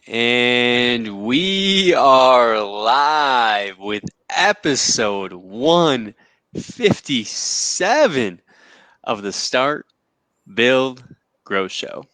And we are live with episode 157 of the Start, Build, Grow Show.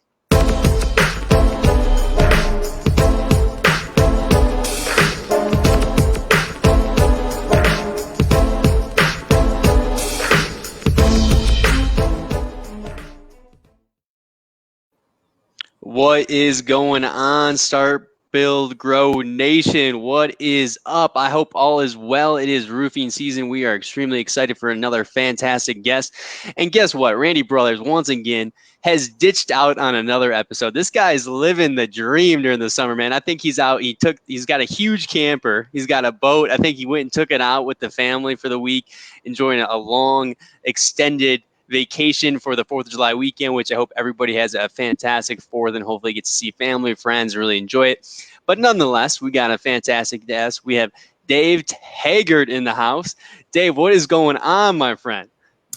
What is going on, Start, Build, Grow Nation? What is up? I hope all is well. It is roofing season. We are extremely excited for another fantastic guest. And guess what? Randy Brothers, once again, has ditched out on another episode. This guy is living the dream during the summer, man. I think he's out. He's got a huge camper. He's got a boat. I think he went and took it out with the family for the week, enjoying a long, extended vacation for the 4th of July weekend, which I hope everybody has a fantastic 4th and hopefully get to see family, friends, really enjoy it. But nonetheless, we got a fantastic guest. We have Dave Taggart in the house. Dave, what is going on, my friend?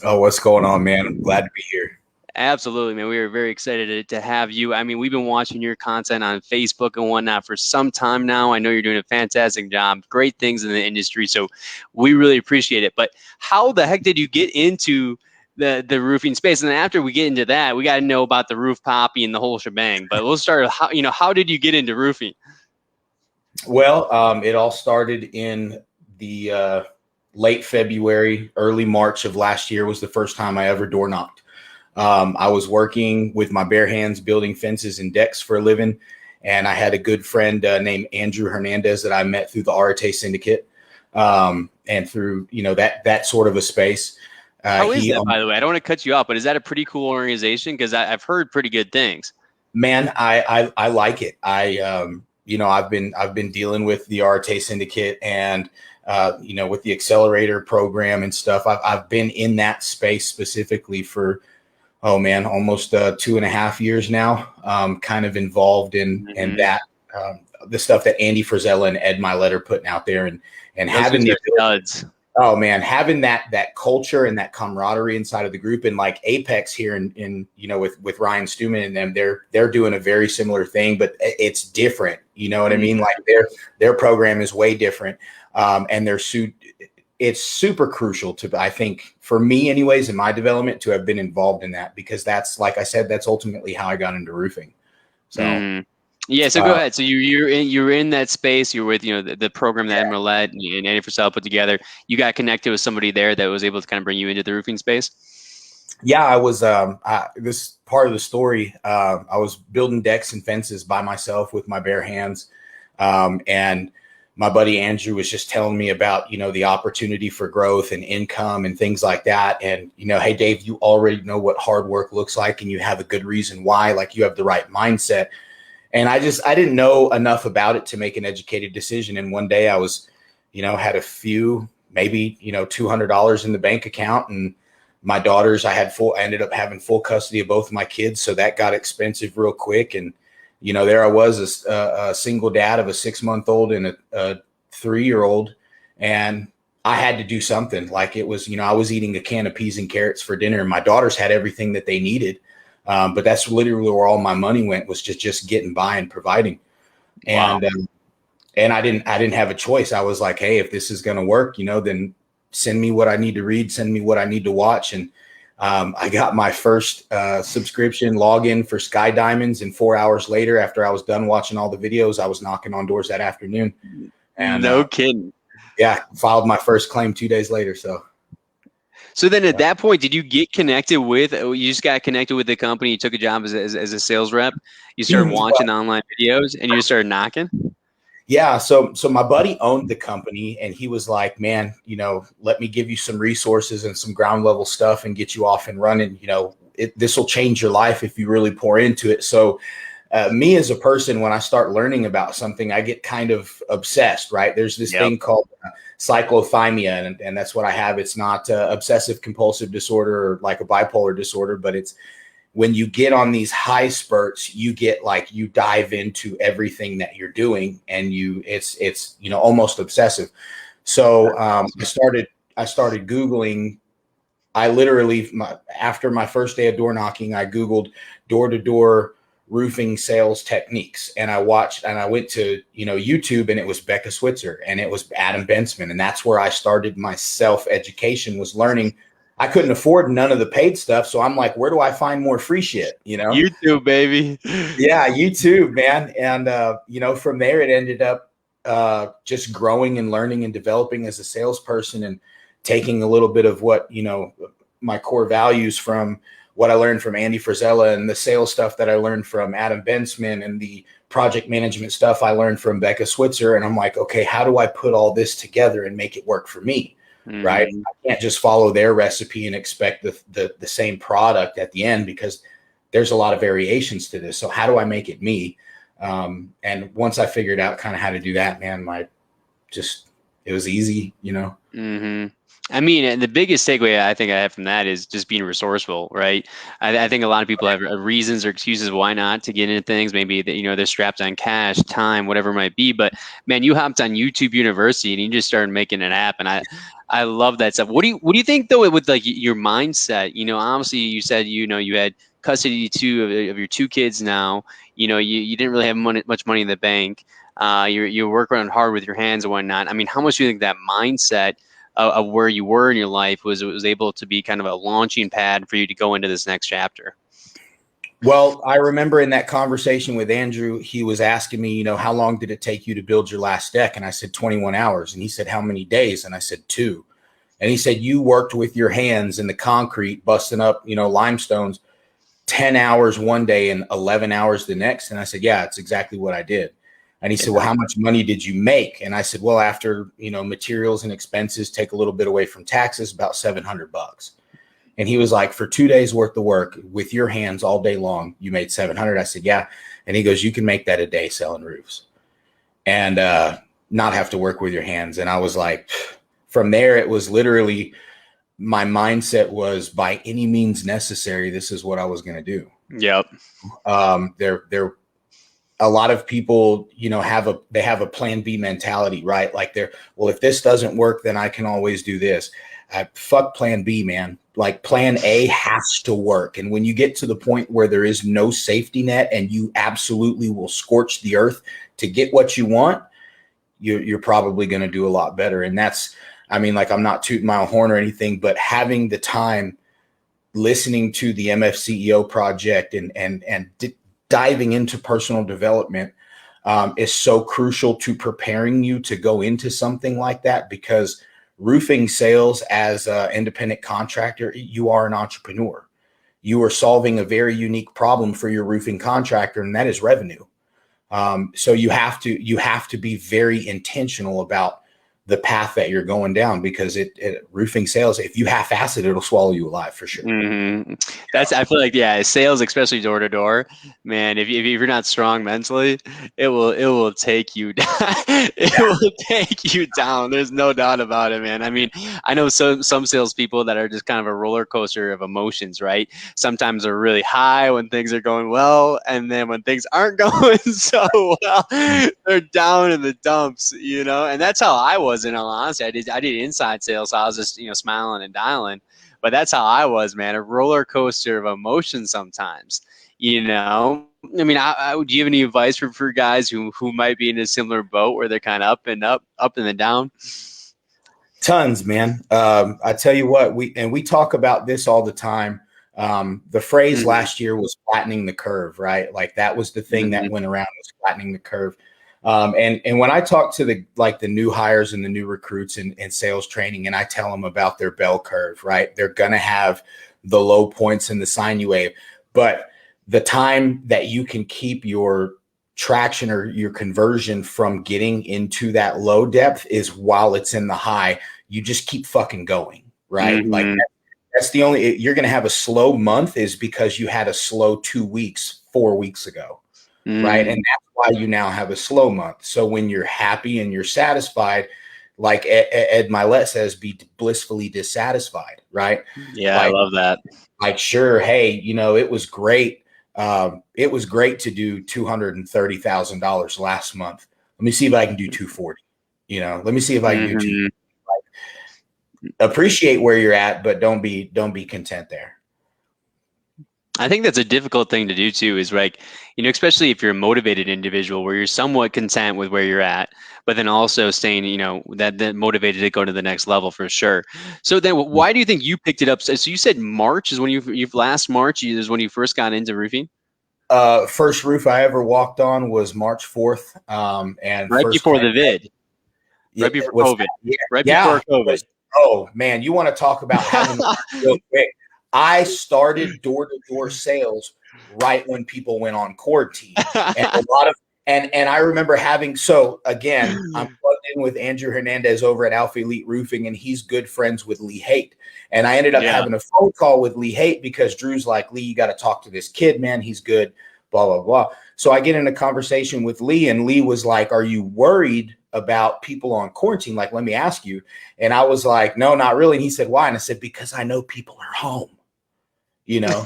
Oh, what's going on, man? I'm glad to be here. Absolutely, man. We are very excited to have you. I mean, we've been watching your content on Facebook and whatnot for some time now. I know you're doing a fantastic job, great things in the industry. So we really appreciate it. But how the heck did you get into the roofing space? And then after we get into that, we got to know about the roof poppy and the whole shebang. But we'll start with how did you get into roofing? Well, it all started in the late February, early March of last year was the first time I ever door knocked. I was working with my bare hands building fences and decks for a living, and I had a good friend named Andrew Hernandez that I met through the Arate Syndicate, and through that sort of a space. How is that, by the way? I don't want to cut you off, but is that a pretty cool organization? Because I've heard pretty good things. Man, I like it. I've been dealing with the Arate Syndicate and with the accelerator program and stuff. I've been in that space specifically for almost 2.5 years now. Kind of involved in that the stuff that Andy Frizella and Ed Milet are putting out there and having the duds. Oh man, having that culture and that camaraderie inside of the group, and like Apex here in with Ryan Stuman and them, they're doing a very similar thing, but it's different. You know what I mean? Like their program is way different, and it's super crucial to, I think, for me anyways, in my development, to have been involved in that, because that's, like I said, that's ultimately how I got into roofing. So. Yeah, so go ahead. So you're in that space. You're with the program that Milet and Andy Frisell put together. You got connected with somebody there that was able to kind of bring you into the roofing space. Yeah, I was. This part of the story. I was building decks and fences by myself with my bare hands, and my buddy Andrew was just telling me about the opportunity for growth and income and things like that. And hey Dave, you already know what hard work looks like, and you have a good reason why. Like, you have the right mindset. And I didn't know enough about it to make an educated decision. And one day I was, had a few, maybe, $200 in the bank account, and my daughters, I ended up having full custody of both of my kids. So that got expensive real quick. And, there I was, a single dad of a 6-month-old and a 3-year-old. And I had to do something. Like, it was, I was eating a can of peas and carrots for dinner, and my daughters had everything that they needed. But that's literally where all my money went, was just getting by and providing. Wow. And I didn't have a choice. I was like, hey, if this is going to work, then send me what I need to read, send me what I need to watch. And I got my first subscription login for Sky Diamonds. And 4 hours later, after I was done watching all the videos, I was knocking on doors that afternoon. And no kidding. Yeah, filed my first claim 2 days later. So then at that point, did you get connected with, you just got connected with the company, you took a job as a sales rep, you started watching online videos, and you just started knocking? Yeah. So my buddy owned the company, and he was like, man, let me give you some resources and some ground level stuff and get you off and running. This will change your life if you really pour into it. So me as a person, when I start learning about something, I get kind of obsessed, right? There's this thing called cyclothymia, and that's what I have. It's not obsessive compulsive disorder or like a bipolar disorder, but it's when you get on these high spurts, you get like, you dive into everything that you're doing, and it's almost obsessive. So I started Googling. I literally, after my first day of door knocking, I Googled door-to-door roofing sales techniques. And I watched, and I went to, YouTube, and it was Becca Switzer and it was Adam Bensman. And that's where I started my self-education, was learning. I couldn't afford none of the paid stuff. So I'm like, where do I find more free shit? YouTube, baby. Yeah, YouTube, man. And, from there, it ended up just growing and learning and developing as a salesperson, and taking a little bit of what, my core values from what I learned from Andy Frisella, and the sales stuff that I learned from Adam Bensman, and the project management stuff I learned from Becca Switzer. And I'm like, okay, how do I put all this together and make it work for me? Mm-hmm. Right. I can't just follow their recipe and expect the same product at the end, because there's a lot of variations to this. So how do I make it me? And once I figured out kind of how to do that, man, it was easy, Mm-hmm. I mean, and the biggest takeaway I think I have from that is just being resourceful, right? I think a lot of people have reasons or excuses why not to get into things. Maybe that, they're strapped on cash, time, whatever it might be. But man, you hopped on YouTube University and you just started making it happen. I love that stuff. What do you think though with like your mindset? Obviously you said you had custody of your two kids now. You didn't really have much money in the bank. You're working hard with your hands and whatnot. I mean, how much do you think that mindset of where you were in your life was able to be kind of a launching pad for you to go into this next chapter? Well, I remember in that conversation with Andrew, he was asking me, how long did it take you to build your last deck? And I said 21 hours. And he said, how many days? And I said 2. And he said, you worked with your hands in the concrete, busting up, limestones, 10 hours one day and 11 hours the next. And I said, yeah, it's exactly what I did. And he said, well, how much money did you make? And I said, well, after, materials and expenses, take a little bit away from taxes, about $700. And he was like, for 2 days worth of work with your hands all day long, you made 700. I said, yeah. And he goes, you can make that a day selling roofs and not have to work with your hands. And I was like, from there, it was literally, my mindset was, by any means necessary, this is what I was going to do. Yep. There a lot of people, have a plan B mentality, right? Like well, if this doesn't work, then I can always do this. Fuck plan B, man. Like plan A has to work. And when you get to the point where there is no safety net and you absolutely will scorch the earth to get what you want, you're probably going to do a lot better. And that's, I'm not tooting my own horn or anything, but having the time, listening to the MF CEO project and diving into personal development is so crucial to preparing you to go into something like that, because roofing sales as an independent contractor, you are an entrepreneur. You are solving a very unique problem for your roofing contractor, and that is revenue. So you have to be very intentional about the path that you're going down, because roofing sales, if you half-ass it, it'll swallow you alive for sure. Mm-hmm. I feel like, sales, especially door to door, man, if you're not strong mentally, it will take you down. It will take you down. There's no doubt about it, man. I mean, I know some salespeople that are just kind of a roller coaster of emotions, right? Sometimes they're really high when things are going well, and then when things aren't going so well, they're down in the dumps, and that's how I was. In all honesty, I did inside sales, so I was just smiling and dialing, but that's how I was, man. A roller coaster of emotions sometimes. Do you have any advice for guys who might be in a similar boat where they're kind of up and then down? Tons, man. I tell you what, we talk about this all the time. The phrase last year was flattening the curve, right? Like that was the thing that went around, was flattening the curve. And when I talk to the new hires and the new recruits in sales training, and I tell them about their bell curve, right? They're going to have the low points and the sine wave, but the time that you can keep your traction or your conversion from getting into that low depth is while it's in the high. You just keep fucking going, right? Mm-hmm. Like that's the only, you're going to have a slow month is because you had a slow 2 weeks, 4 weeks ago. Right. And that's why you now have a slow month. So when you're happy and you're satisfied, like Ed Milet says, be blissfully dissatisfied. Right. Yeah. I love that. Like, sure. Hey, it was great. It was great to do $230,000 last month. Let me see if I can do 240. Let me see if I can do 2. Appreciate where you're at, but don't be content there. I think that's a difficult thing to do too, is like, especially if you're a motivated individual where you're somewhat content with where you're at, but then also staying, that motivated to go to the next level for sure. So then why do you think you picked it up? So you said March is when you've last March is when you first got into roofing? First roof I ever walked on was March 4th. And Right first before client, the vid, yeah, right before what's COVID, that? Yeah, right yeah. before COVID. Oh man, you want to talk about having to real quick. I started door-to-door sales right when people went on quarantine. And a lot of and I remember having, so again, I'm plugged in with Andrew Hernandez over at Alpha Elite Roofing, and he's good friends with Lee Haight. And I ended up Yeah. having a phone call with Lee Haight because Drew's like, Lee, you got to talk to this kid, man. He's good, blah, blah, blah. So I get in a conversation with Lee, and Lee was like, are you worried about people on quarantine? Like, let me ask you. And I was like, no, not really. And he said, why? And I said, because I know people are home, you know,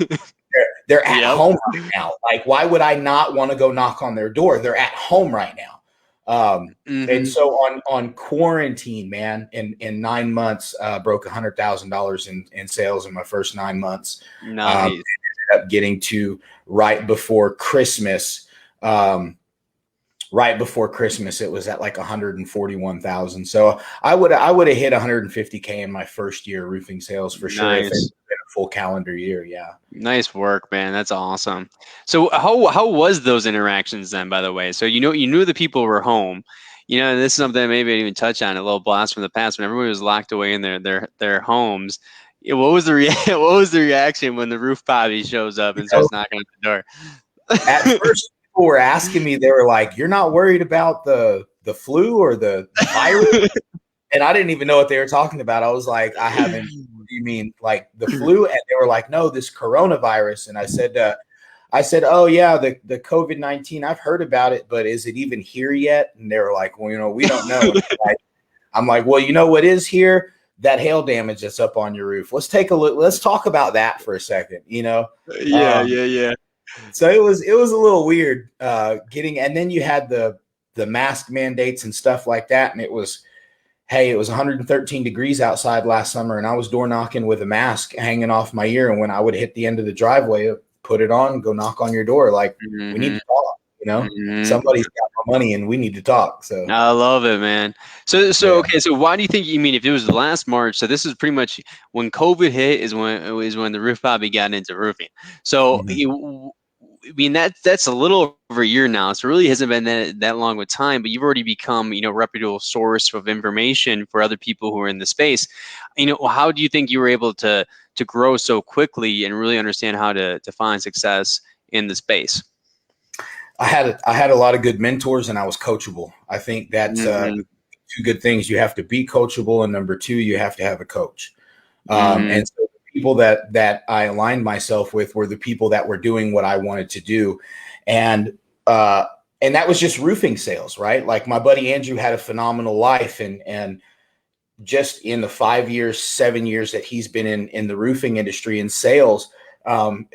they're at Yep. home right now. Like, why would I not want to go knock on their door? They're at home right now. And Hmm. so on quarantine, man, in 9 months, broke $100,000 in sales in my first 9 months. Nice. Ended up getting to right before Christmas. Right before Christmas, it was at like 141,000. So I would have hit 150K in my first year of roofing sales for sure if it Nice. had been a full calendar year. Yeah. Nice work, man. That's awesome. So how was those interactions then, by the way? So you knew the people were home. And this is something that maybe I didn't even touch on, a little blast from the past when everybody was locked away in their homes. What was the what was the reaction when the roof potty shows up You and know, starts knocking at the at door? first people were asking me, they were like, "You're not worried about the flu or the virus?" And I didn't even know what they were talking about. I was like, "I haven't. What do you mean, like the flu?" And they were like, "No, this coronavirus." And I said, "Oh yeah, the COVID-19. I've heard about it, but is it even here yet?" And they were like, "Well, we don't know." And I'm like, "Well, you know what is here? That hail damage that's up on your roof. Let's take a look. Let's talk about that for a second. Yeah, Um, yeah, yeah. so it was a little weird getting, and then you had the mask mandates and stuff like that, and it was, hey, it was 113 degrees outside last summer, and I was door knocking with a mask hanging off my ear, and when I would hit the end of the driveway, put it on, go knock on your door, like, we need Hmm. to talk, Hmm. somebody's got my money and we need to talk. So I love it, man. So yeah. okay, so why do you think, if it was the last March, so this is pretty much when COVID hit is when the roof hobby got into roofing. So Mhm. that's a little over a year now. So it really hasn't been that long of time, but you've already become, reputable source of information for other people who are in the space. How do you think you were able to grow so quickly and really understand how to find success in the space? I had a lot of good mentors, and I was coachable. I think that's Hmm. two good things. You have to be coachable, and number two, you have to have a coach. Hmm. And so the people that I aligned myself with were the people that were doing what I wanted to do, and uh, and that was just roofing sales, right? Like my buddy Andrew had a phenomenal life, and just in the 5 years, 7 years that he's been in the roofing industry in sales, and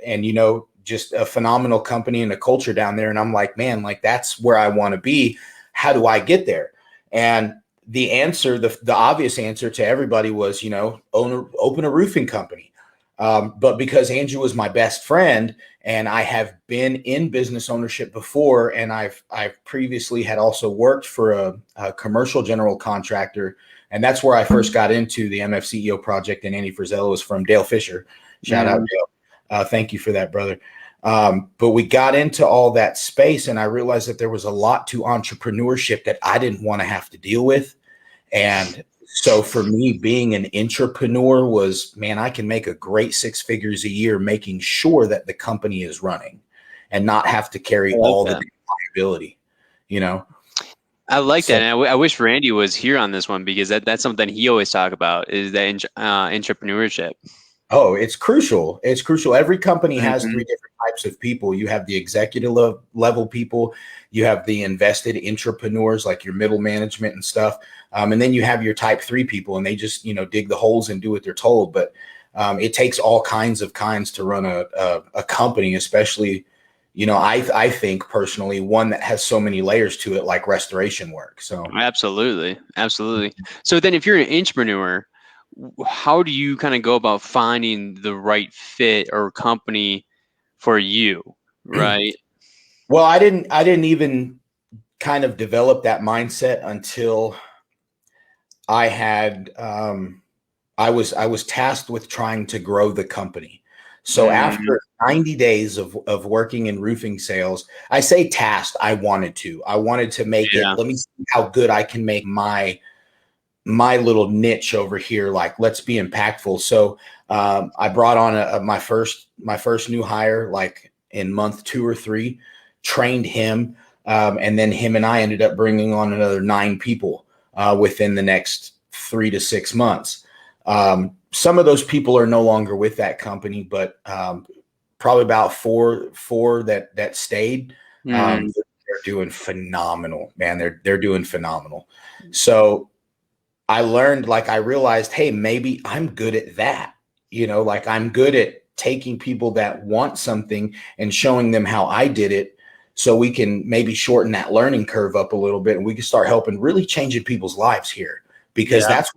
just a phenomenal company and a culture down there. And I'm like, man, like that's where I want to be. How do I get there? And the answer, the obvious answer to everybody was, open a roofing company. But because Andrew was my best friend, and I have been in business ownership before, and I've previously had also worked for a commercial general contractor, and that's where I first got into the MFCEO project. And Andy Frizella was from Dale Fisher. Shout out Hmm. Dale. Thank you for that, brother. But we got into all that space, and I realized that there was a lot to entrepreneurship that I didn't want to have to deal with. And so for me, being an entrepreneur was, man, I can make a great 6 figures a year making sure that the company is running and not have to I carry like all the that. liability, you know? I like that, So, and I wish Randy was here on this one because that's something he always talk about is that entrepreneurship. oh, it's crucial. It's crucial. Every company has Hmm. three different types of people. You have the executive level people, you have the invested entrepreneurs, like your middle management and stuff. And then you have your type three people, and they just, dig the holes and do what they're told. But it takes all kinds to run a company, especially, I think personally, one that has so many layers to it, like restoration work. So, Absolutely, absolutely. So then, if you're an entrepreneur, how do you kind of go about finding the right fit or company for you, right? Well, I didn't even kind of develop that mindset until I had I was tasked with trying to grow the company. So after 90 days of working in roofing sales, I say tasked, I wanted to make it, let me see how good I can make my little niche over here. Like, let's be impactful. So I brought on my first new hire, like in month 2 or 3, trained him. And then him and I ended up bringing on another 9 people within the next 3 to 6 months. Some of those people are no longer with that company, but probably about four that stayed. They're doing phenomenal, man. They're doing phenomenal. So I learned, like, I realized, hey, maybe I'm good at that. Like, I'm good at taking people that want something and showing them how I did it, so we can maybe shorten that learning curve up a little bit, and we can start helping really changing people's lives here, because that's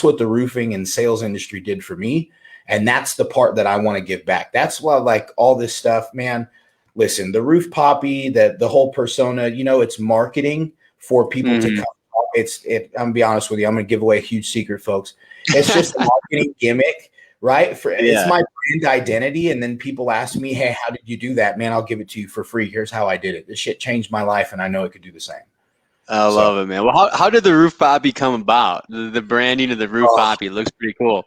what the roofing and sales industry did for me. And that's the part that I want to give back. That's why, like, all this stuff, man, listen, the roof poppy, the whole persona, it's marketing for people to come. I'm gonna be honest with you. I'm gonna give away a huge secret, folks. It's just a marketing gimmick, right? It's my brand identity. And then people ask me, hey, how did you do that? Man, I'll give it to you for free. Here's how I did it. This shit changed my life, and I know it could do the same. I love it, man. Well, how did the roof poppy come about? The branding of the roof poppy looks pretty cool.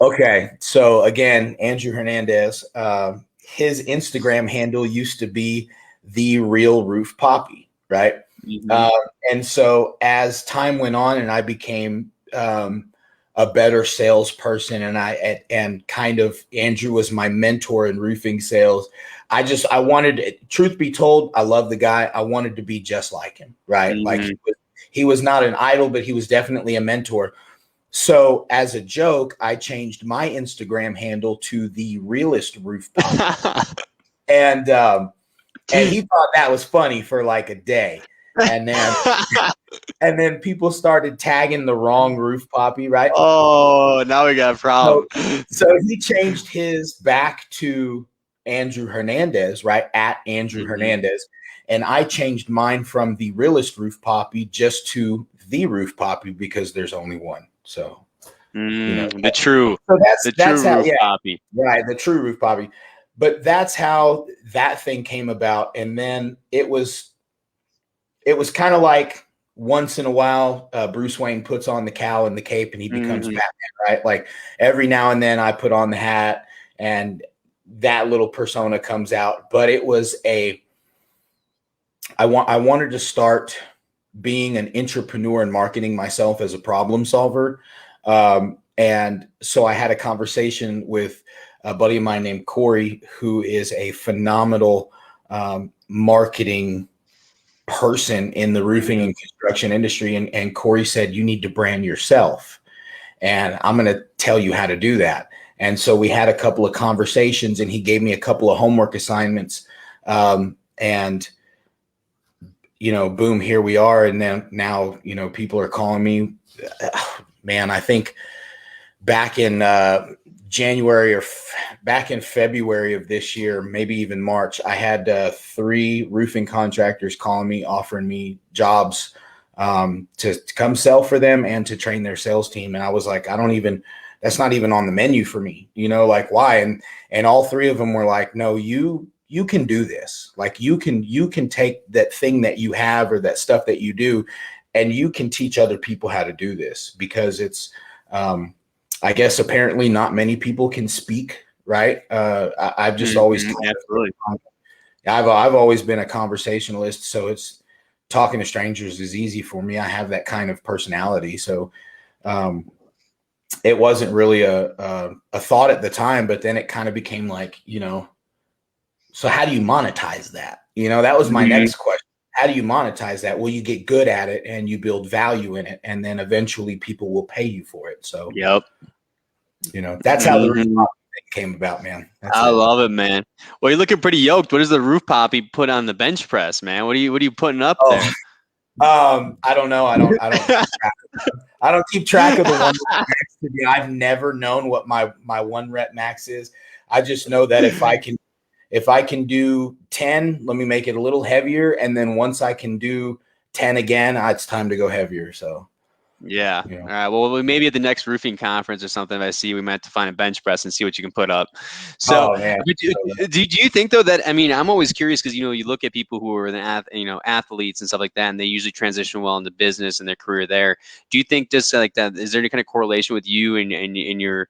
Okay, so again, Andrew Hernandez, his Instagram handle used to be The Real Roof Poppy, right? And so as time went on and I became a better salesperson, and kind of Andrew was my mentor in roofing sales, I wanted, truth be told, I love the guy. I wanted to be just like him, right? Like, he was not an idol, but he was definitely a mentor. So as a joke, I changed my Instagram handle to The Realest Roof Poppy. and he thought that was funny for like a day. And then people started tagging the wrong roof poppy, right? Oh, now we got a problem. So he changed his back to Andrew Hernandez, right? At Andrew Hernandez. And I changed mine from The Realest Roof Poppy just to The Roof Poppy, because there's only one. So, the true how, roof poppy. Right, the true roof poppy. But that's how that thing came about. And then it was kind of like, once in a while, Bruce Wayne puts on the cowl and the cape and he becomes Batman, right? Like, every now and then I put on the hat and that little persona comes out. But it was I wanted to start being an entrepreneur and marketing myself as a problem solver. And so I had a conversation with a buddy of mine named Corey, who is a phenomenal marketing person in the roofing and construction industry. And Corey said, you need to brand yourself. And I'm going to tell you how to do that. And so we had a couple of conversations, and he gave me a couple of homework assignments. And boom, here we are. And then now, people are calling me, man, I think back in January or back in February of this year, maybe even March, I had 3 roofing contractors calling me, offering me jobs to come sell for them and to train their sales team. And I was like, that's not even on the menu for me, like, why? And all 3 of them were like, no, you can do this. Like, you can take that thing that you have, or that stuff that you do, and you can teach other people how to do this, because it's, I guess apparently not many people can speak, right? I've just always, absolutely. I've always been a conversationalist, so it's talking to strangers is easy for me. I have that kind of personality, so it wasn't really a thought at the time, but then it kind of became like, so how do you monetize that? That was my next question. How do you monetize that? Well, you get good at it and you build value in it, and then eventually people will pay you for it. So, that's how the roof poppy thing came about, man. I love it, man. Well, you're looking pretty yoked. What does the roof poppy put on the bench press, man? What are you putting up there? I don't know. I don't keep track of the one rep max. I've never known what my 1 rep max is. I just know that if I If I can do 10, let me make it a little heavier. And then once I can do 10 again, it's time to go heavier. So, Yeah. you know. All right. Well, maybe at the next roofing conference or something, if I see we might have to find a bench press and see what you can put up. So, Oh man. but do you think though that, I mean, I'm always curious because, you know, you look at people who are athletes and stuff like that, and they usually transition well into business and their career there. Do you think just like that, is there any kind of correlation with you and your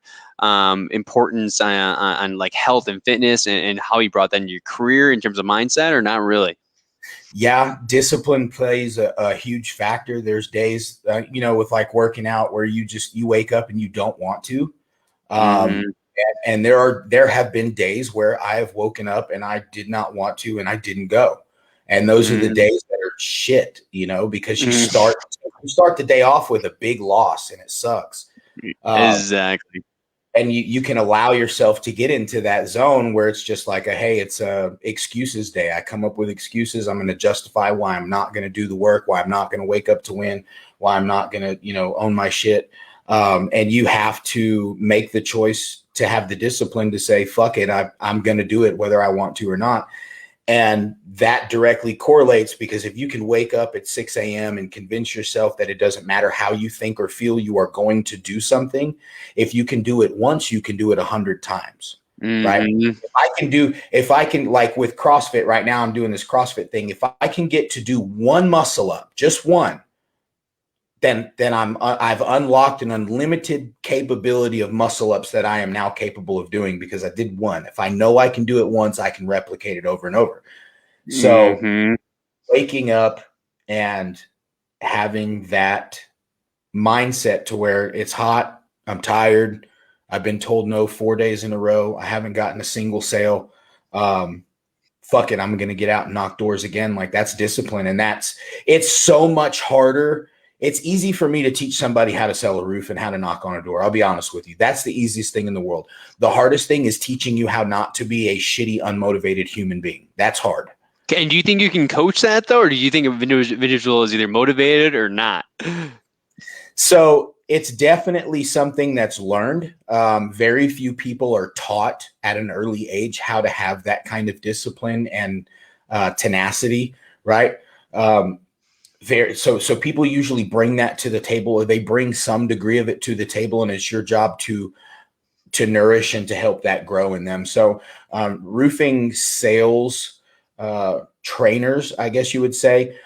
importance on like health and fitness and how you brought that into your career in terms of mindset, or not really? Yeah, discipline plays a huge factor. There's days, with like working out where you wake up and you don't want to. Mm-hmm. And there have been days where I have woken up and I did not want to, and I didn't go. And those are the days that are shit, because you start the day off with a big loss and it sucks. Exactly. And you can allow yourself to get into that zone where it's just like hey, it's a excuses day. I come up with excuses. I'm going to justify why I'm not going to do the work, why I'm not going to wake up to win, why I'm not going to, own my shit. And you have to make the choice to have the discipline to say, fuck it, I'm going to do it whether I want to or not. And that directly correlates, because if you can wake up at 6 a.m. and convince yourself that it doesn't matter how you think or feel, you are going to do something. If you can do it once, you can do it 100 times. Right. If I can, like with CrossFit right now, I'm doing this CrossFit thing. If I can get to do one muscle up, just one, then I've unlocked an unlimited capability of muscle ups that I am now capable of doing because I did one. If I know I can do it once, I can replicate it over and over. So waking up and having that mindset to where it's hot, I'm tired, I've been told no 4 days in a row, I haven't gotten a single sale. Fuck it, I'm going to get out and knock doors again. Like, that's discipline. And it's so much harder. It's easy for me to teach somebody how to sell a roof and how to knock on a door. I'll be honest with you. That's the easiest thing in the world. The hardest thing is teaching you how not to be a shitty, unmotivated human being. That's hard. Okay, and do you think you can coach that though, or do you think an individual is either motivated or not? So it's definitely something that's learned. Very few people are taught at an early age how to have that kind of discipline and tenacity, right? So people usually bring that to the table, or they bring some degree of it to the table, and it's your job to nourish and to help that grow in them. So roofing sales trainers, I guess you would say,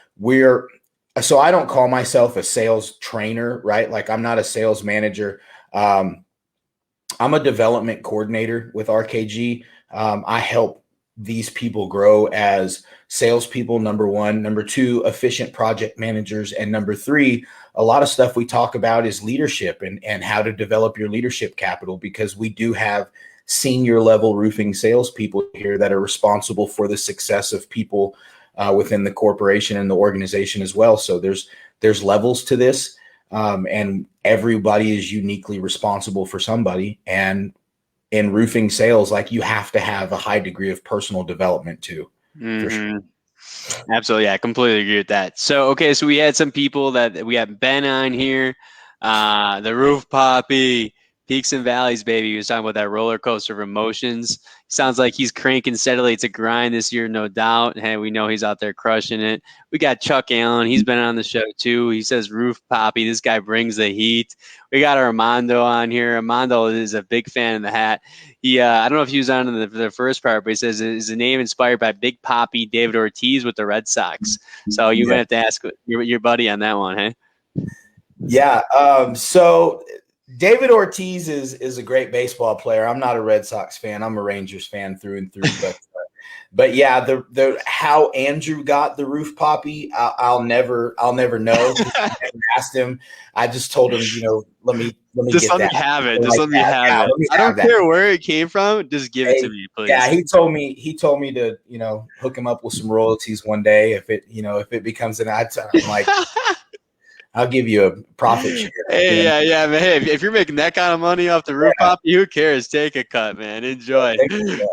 so I don't call myself a sales trainer, right? Like, I'm not a sales manager. I'm a development coordinator with RKG. I help these people grow as salespeople, number one. Number two, efficient project managers. And number three, a lot of stuff we talk about is leadership and how to develop your leadership capital, because we do have senior level roofing salespeople here that are responsible for the success of people within the corporation and the organization as well. So there's levels to this, and everybody is uniquely responsible for somebody. And in roofing sales, like, you have to have a high degree of personal development too. For sure. Absolutely. Yeah, I completely agree with that. So, okay, so we had some people that we have Ben on here, the Roof Poppy, Peaks and Valleys, baby. He was talking about that roller coaster of emotions. Sounds like he's cranking steadily. It's a grind this year, no doubt. Hey, we know he's out there crushing it. We got Chuck Allen. He's been on the show too. He says Roof Poppy. This guy brings the heat. We got Armando on here. Armando is a big fan of the hat. He, I don't know if he was on in the first part, but he says is the name inspired by Big Poppy David Ortiz with the Red Sox. So you might have to ask your buddy on that one, hey? Yeah. So David Ortiz is a great baseball player. I'm not a Red Sox fan. I'm a Rangers fan through and through. But yeah, the how Andrew got the Roof Poppy, I'll never know. I never asked him. I just told him, let me just get let that. me have it. Just like let me have it. I don't care where it came from. Just give it to me, please. Yeah, he told me to hook him up with some royalties one day if it becomes an ad. I'm like. I'll give you a profit share. Hey, yeah, man. Hey, if you're making that kind of money off the roof poppy, who cares? Take a cut, man. Enjoy.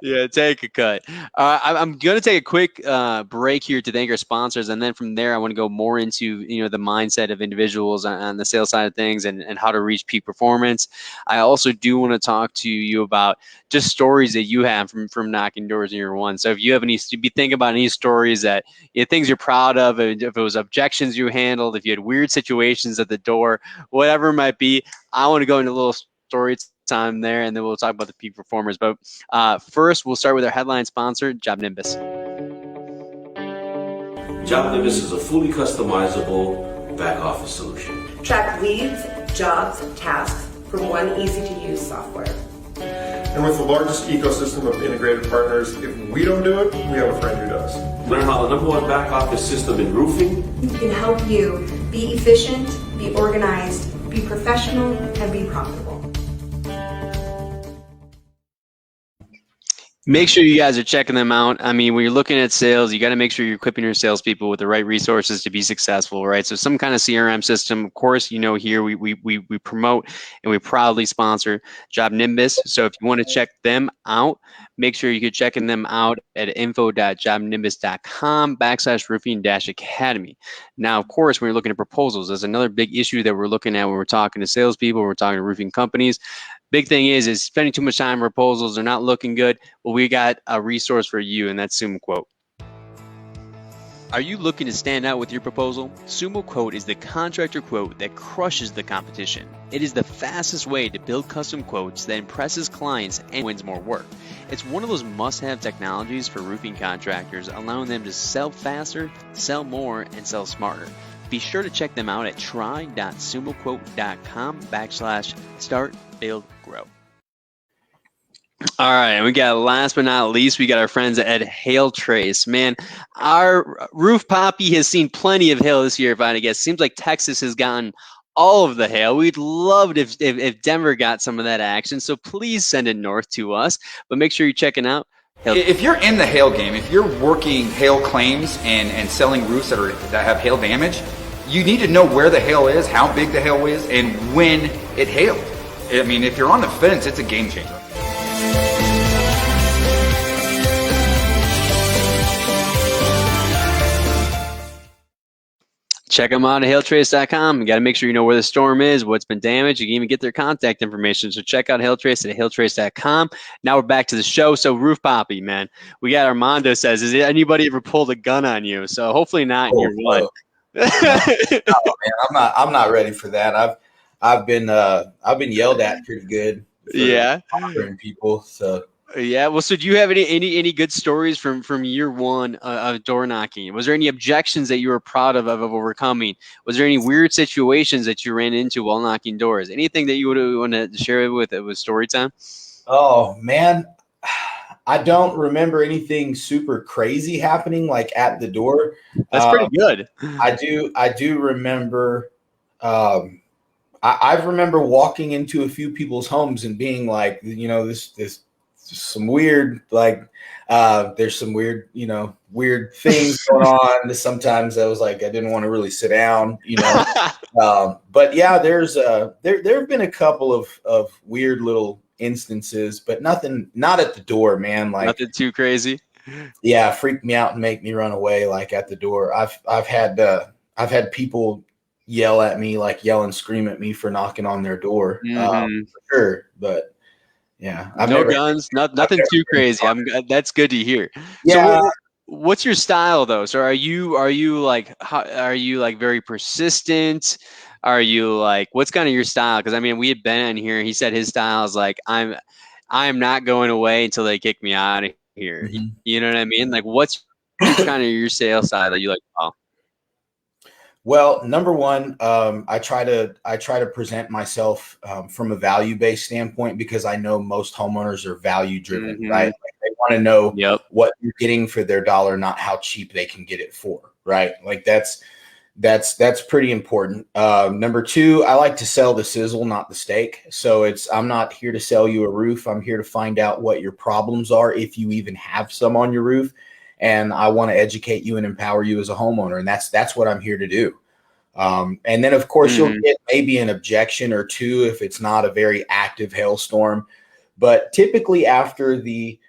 Yeah, take a cut. I'm going to take a quick break here to thank our sponsors, and then from there, I want to go more into the mindset of individuals on the sales side of things and how to reach peak performance. I also do want to talk to you about just stories that you have from knocking doors in year one. So if you have any, be thinking about any stories that things you're proud of, if it was objections you handled, if you had weird situations at the door, whatever it might be, I want to go into a little story time there, and then we'll talk about the peak performers. But first, we'll start with our headline sponsor, Job Nimbus. Job Nimbus is a fully customizable back office solution. Track leads, jobs, tasks from one easy-to-use software. And with the largest ecosystem of integrated partners, if we don't do it, we have a friend who does. Learn how the #1 back office system in roofing can help you be efficient, be organized, be professional, and be profitable. Make sure you guys are checking them out. I mean, when you're looking at sales, you got to make sure you're equipping your salespeople with the right resources to be successful, right? So some kind of CRM system. Of course, here we promote and we proudly sponsor Job Nimbus. So if you want to check them out, make sure you're checking them out at info.jobnimbus.com/roofing-academy. Now, of course, when you're looking at proposals, that's another big issue that we're looking at when we're talking to salespeople, when we're talking to roofing companies. Big thing is spending too much time on proposals. They're not looking good. Well, we got a resource for you, and that's Sumo Quote. Are you looking to stand out with your proposal? Sumo Quote is the contractor quote that crushes the competition. It is the fastest way to build custom quotes that impresses clients and wins more work. It's one of those must-have technologies for roofing contractors, allowing them to sell faster, sell more, and sell smarter. Be sure to check them out at try.sumoquote.com/start-build-grow. All right, and we got, last but not least, we got our friends at Hail Trace. Man, our roof poppy has seen plenty of hail this year, if I had to guess. Seems like Texas has gotten all of the hail. We'd love it if Denver got some of that action, so please send it north to us. But make sure you're checking out Hail. If you're in the hail game, if you're working hail claims and selling roofs that have hail damage, you need to know where the hail is, how big the hail is, and when it hailed. I mean, if you're on the fence, it's a game changer. Check them out at hailtrace.com. You got to make sure you know where the storm is, what's been damaged. You can even get their contact information. So check out Hailtrace at hailtrace.com. Now we're back to the show. So Roof Poppy, man, we got Armando says, has anybody ever pulled a gun on you? So hopefully not in your one. No, man, I'm not ready for that. I've been yelled at pretty good. Yeah, people. So yeah. Well, so do you have any good stories from year one of door knocking? Was there any objections that you were proud of overcoming? Was there any weird situations that you ran into while knocking doors? Anything that you would want to share with story time? Oh man, I don't remember anything super crazy happening like at the door. That's pretty good. I do remember. I remember walking into a few people's homes and being like, this some weird, like, there's some weird, weird things going on. Sometimes I was like, I didn't want to really sit down, but yeah, there have been a couple of weird little instances, but not at the door, man. Like nothing too crazy. Yeah, freak me out and make me run away. Like at the door, I've had people yell at me, like yell and scream at me for knocking on their door. For sure, but yeah, no guns, nothing too crazy. That's good to hear. Yeah. So what's your style though? So are you like very persistent? Are you like, what's kind of your style? Because I mean, we had Ben in here. He said his style is like, I'm not going away until they kick me out of here. Mm-hmm. You know what I mean? Like, what's kind of your sales style that you like? Oh. Well, number one, I try to present myself from a value-based standpoint, because I know most homeowners are value-driven, mm-hmm. right? Like they want to know what you're getting for their dollar, not how cheap they can get it for, right? Like that's pretty important. Number two, I like to sell the sizzle, not the steak. So I'm not here to sell you a roof. I'm here to find out what your problems are, if you even have some on your roof. And I want to educate you and empower you as a homeowner. And that's what I'm here to do. And then of course you'll Mhm. get maybe an objection or two if it's not a very active hailstorm. But typically after the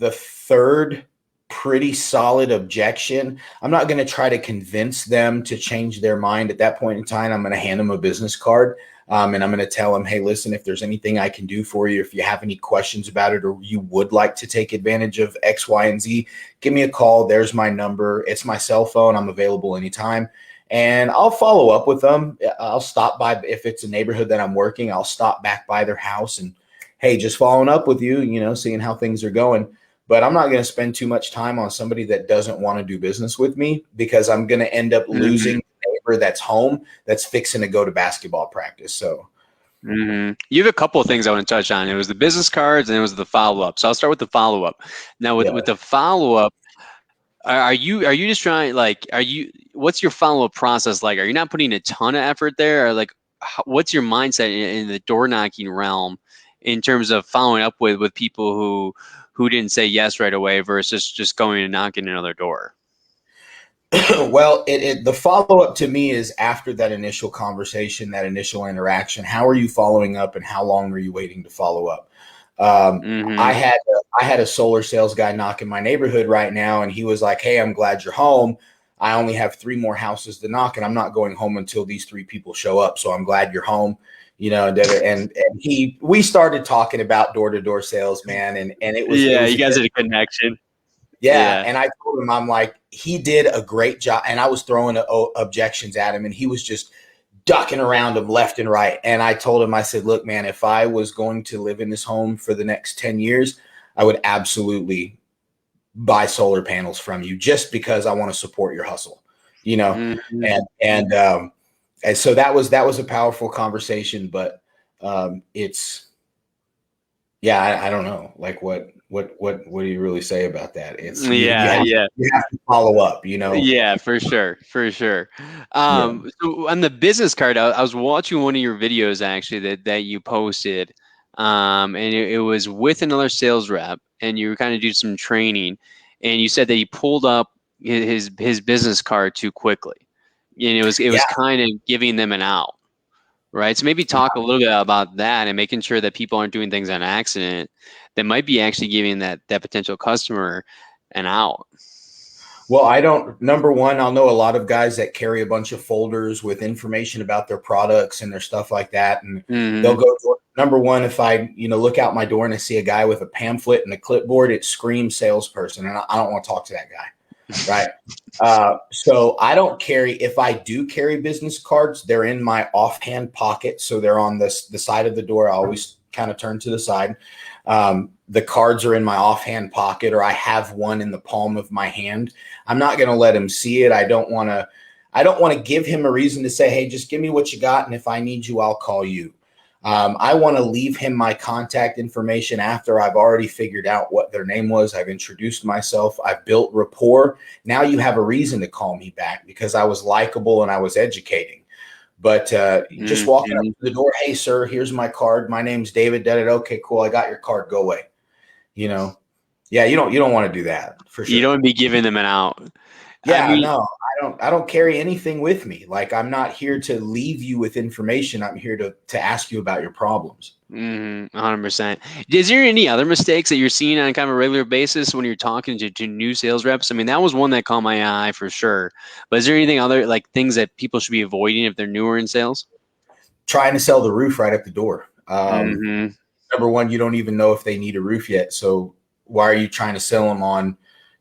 third pretty solid objection, I'm not going to try to convince them to change their mind at that point in time. I'm going to hand them a business card. And I'm going to tell them, hey, listen, if there's anything I can do for you, if you have any questions about it, or you would like to take advantage of X, Y, and Z, give me a call. There's my number. It's my cell phone. I'm available anytime. And I'll follow up with them. I'll stop by if it's a neighborhood that I'm working. I'll stop back by their house and, hey, just following up with you, seeing how things are going. But I'm not going to spend too much time on somebody that doesn't want to do business with me, because I'm going to end up losing the neighbor that's home that's fixing to go to basketball practice. So You have a couple of things I want to touch on. It was the business cards and it was the follow-up. So I'll start with the follow-up. Now with the follow-up, are you just trying, like, what's your follow-up process like? Are you not putting a ton of effort there, or like what's your mindset in the door knocking realm in terms of following up with people who didn't say yes right away versus just going and knocking another door? well, the follow-up to me is after that initial conversation, that initial interaction. How are you following up, and how long are you waiting to follow up? I had a solar sales guy knock in my neighborhood right now, and he was like, hey, I'm glad you're home. I only have 3 more houses to knock, and I'm not going home until these 3 people show up. So I'm glad you're home. And we started talking about door-to-door sales, man. And it was, you guys had a connection. yeah. And I told him, I'm like, he did a great job. And I was throwing objections at him, and he was just ducking around them left and right. And I told him, I said, look, man, if I was going to live in this home for the next 10 years, I would absolutely buy solar panels from you, just because I want to support your hustle, and so that was a powerful conversation. But it's, I don't know, like what do you really say about that? It's you have to follow up, Yeah, for sure. So on the business card, I was watching one of your videos actually that you posted, and it was with another sales rep, and you were kind of doing some training, and you said that he pulled up his business card too quickly, and it was kind of giving them an out, right? So maybe talk a little bit about that and making sure that people aren't doing things on accident that might be actually giving that potential customer an out. Well, number one, I'll know a lot of guys that carry a bunch of folders with information about their products and their stuff like that. And they'll go, number one, if I, look out my door and I see a guy with a pamphlet and a clipboard, it screams salesperson. And I don't want to talk to that guy. Right. So I don't carry, if I do carry business cards, they're in my offhand pocket. So they're on the side of the door. I always kind of turn to the side. The cards are in my offhand pocket, or I have one in the palm of my hand. I'm not going to let him see it. I don't want to give him a reason to say, hey, just give me what you got, and if I need you, I'll call you. I want to leave him my contact information after I've already figured out what their name was. I've introduced myself. I've built rapport. Now you have a reason to call me back, because I was likable and I was educating. But just walking up to the door, hey, sir, here's my card. My name's David. Okay, cool. I got your card. Go away. You don't want to do that, for sure. You don't be giving them an out. Yeah, no, I don't carry anything with me. Like, I'm not here to leave you with information. I'm here to ask you about your problems. 100%. Is there any other mistakes that you're seeing on kind of a regular basis when you're talking to new sales reps? I mean, that was one that caught my eye for sure. But is there anything other, like, things that people should be avoiding if they're newer in sales? Trying to sell the roof right at the door. Number one, you don't even know if they need a roof yet. So why are you trying to sell them on,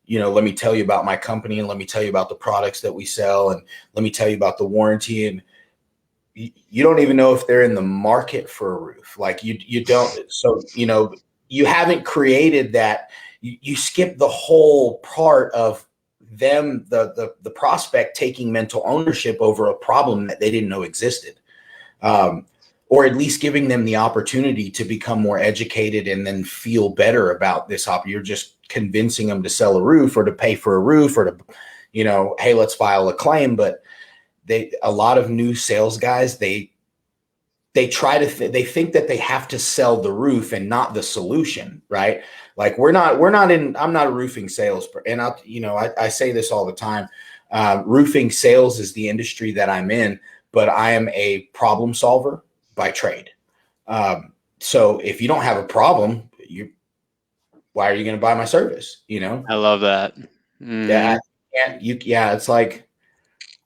let me tell you about my company, and let me tell you about the products that we sell, and let me tell you about the warranty. And you don't even know if they're in the market for a roof. Like, you don't. So, you haven't created that. You skip the whole part of them, the prospect taking mental ownership over a problem that they didn't know existed. Or at least giving them the opportunity to become more educated and then feel better about this. You're just convincing them to sell a roof, or to pay for a roof, or to, hey, let's file a claim. But a lot of new sales guys, they try to, they think that they have to sell the roof and not the solution, right? Like, I'm not a roofing salesperson. And I say this all the time. Roofing sales is the industry that I'm in, but I am a problem solver by trade. So if you don't have a problem, why are you going to buy my service? You know? I love that. Mm. Yeah. It's like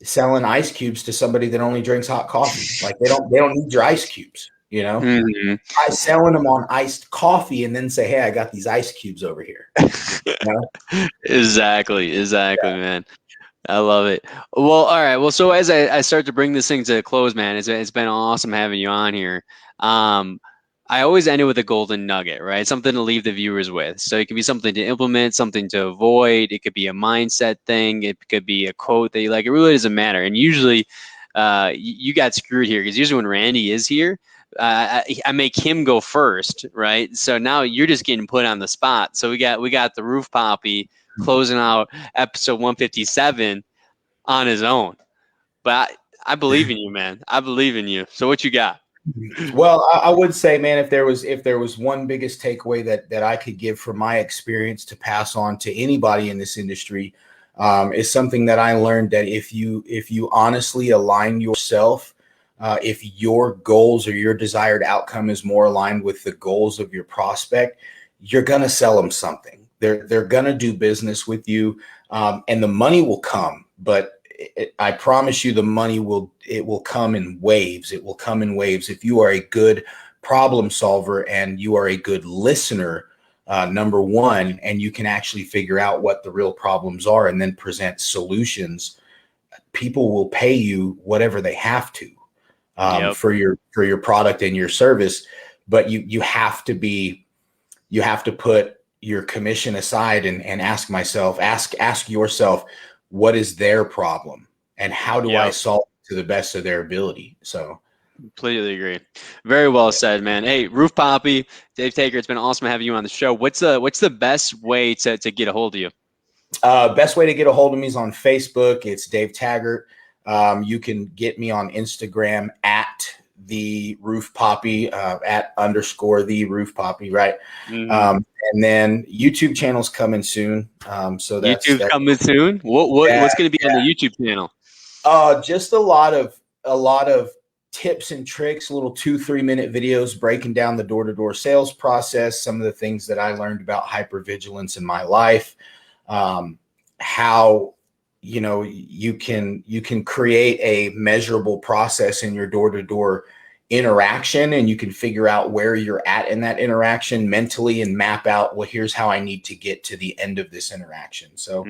selling ice cubes to somebody that only drinks hot coffee. Like they don't need your ice cubes, you know? Mm-hmm. I selling them on iced coffee and then say, hey, I got these ice cubes over here. You know? Exactly, man. I love it. Well, all right. Well, so as I start to bring this thing to a close, man, it's been awesome having you on here. I always end it with a golden nugget, right? Something to leave the viewers with. So it could be something to implement, something to avoid. It could be a mindset thing. It could be a quote that you like. It really doesn't matter. And usually, you got screwed here because usually when Randy is here, I make him go first, right? So now you're just getting put on the spot. So we got the Roof Poppy closing out episode 157 on his own. But I believe in you, man. I believe in you. So what you got? Well, I would say, man, if there was one biggest takeaway that I could give from my experience to pass on to anybody in this industry, is something that I learned, that if you honestly align yourself, if your goals or your desired outcome is more aligned with the goals of your prospect, you're gonna sell them something. They're gonna do business with you, and the money will come, but I promise you the money will come in waves. It will come in waves if you are a good problem solver and you are a good listener, number one, and you can actually figure out what the real problems are and then present solutions. People will pay you whatever they have to, for your product and your service, but you have to put your commission aside and ask yourself, what is their problem and how do I solve it to the best of their ability? So completely agree. Very well said, man. Hey, Roof Poppy, Dave Taggart, it's been awesome having you on the show. What's the best way to get a hold of you? Best way to get a hold of me is on Facebook. It's Dave Taggart. You can get me on Instagram at the Roof Poppy, at _ the Roof Poppy, right? Mm-hmm. And then YouTube channel's coming soon. So that's coming soon. What's going to be on the YouTube channel? Just a lot of tips and tricks, little 2-3 minute videos breaking down the door-to-door sales process, some of the things that I learned about hypervigilance in my life, how you can create a measurable process in your door-to-door interaction, and you can figure out where you're at in that interaction mentally and map out, well, here's how I need to get to the end of this interaction. So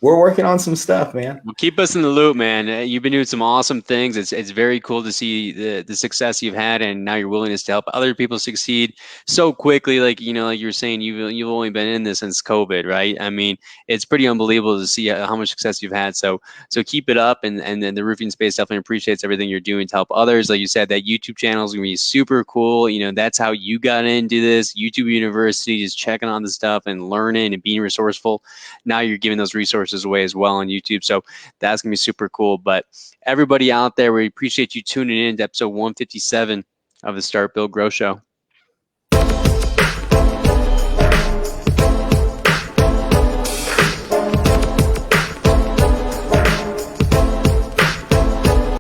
we're working on some stuff, man. Well, keep us in the loop, man. You've been doing some awesome things. It's very cool to see the success you've had, and now your willingness to help other people succeed so quickly. Like you were saying, you've only been in this since COVID, right? I mean, it's pretty unbelievable to see how much success you've had. So keep it up, and then the roofing space definitely appreciates everything you're doing to help others. Like you said, that YouTube channel is gonna be super cool. That's how you got into this. YouTube University, just checking on the stuff and learning and being resourceful. Now you're giving those resources away as well on YouTube. So that's going to be super cool. But everybody out there, we appreciate you tuning in to episode 157 of the Start, Build, Grow Show.